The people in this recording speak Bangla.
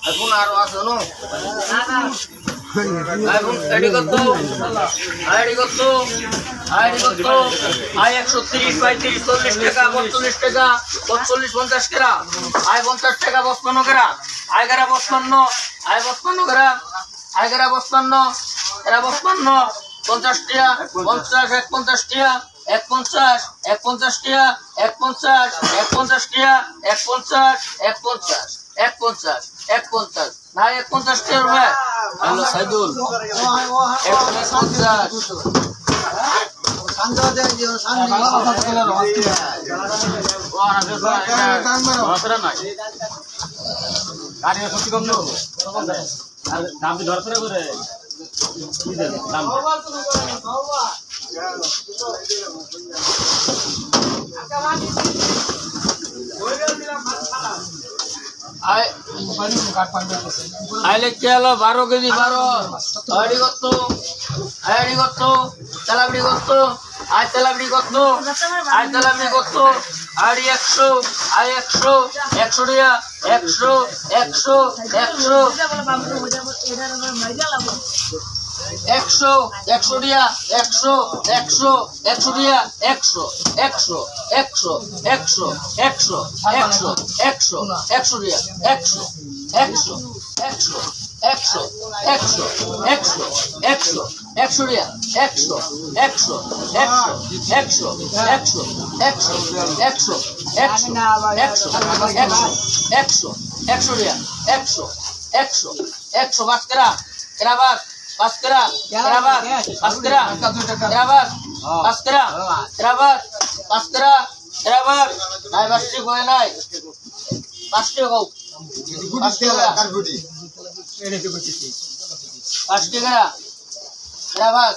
এখন আরো আছে না এখন এডি কত আইডি কত আই 130 35 40 টাকা 42 টাকা 45 50 টাকা আই 50 টাকা 55 টাকা আই 55 আই 55 টাকা আই 55 এরা 55 50 টাকা 50 150 টাকা 150 150 টাকা 150 150 টাকা 150 150 150 150 না 150 টাকা হবে হ্যালো সাইদুল 150 সান্দা দেন যে সান্দা ওরা নাই গাড়ি সত্যি কম নেব আর দাম কি ধরছরে করে কি দেন দাম আইলে কেলো 12 কেজি 12 আইডি কত তেলাবড়ি কত আই তেলাবড়ি কত আই তেলাবড়ি কত আইডি 100 আই 100 100 টাকা 100 100 100 100 100 টাকা 100 100 100 টাকা 100 100 100 100 100 100 100 100 টাকা 100 100 100 100 100 100 100 100 টাকা 100 100 100 100 100 100 100 বাস্করা কেরাবাস বাস্করা কেরাবাস বাস্করা কেরাবাস বাস্করা কেরাবাস বাস্করা কেরাবাস নাই বাস্তি কই নাই বাস্তি কও বাস্তি কার গুটি এনে তো করতেছি বাস্তি কেরাবাস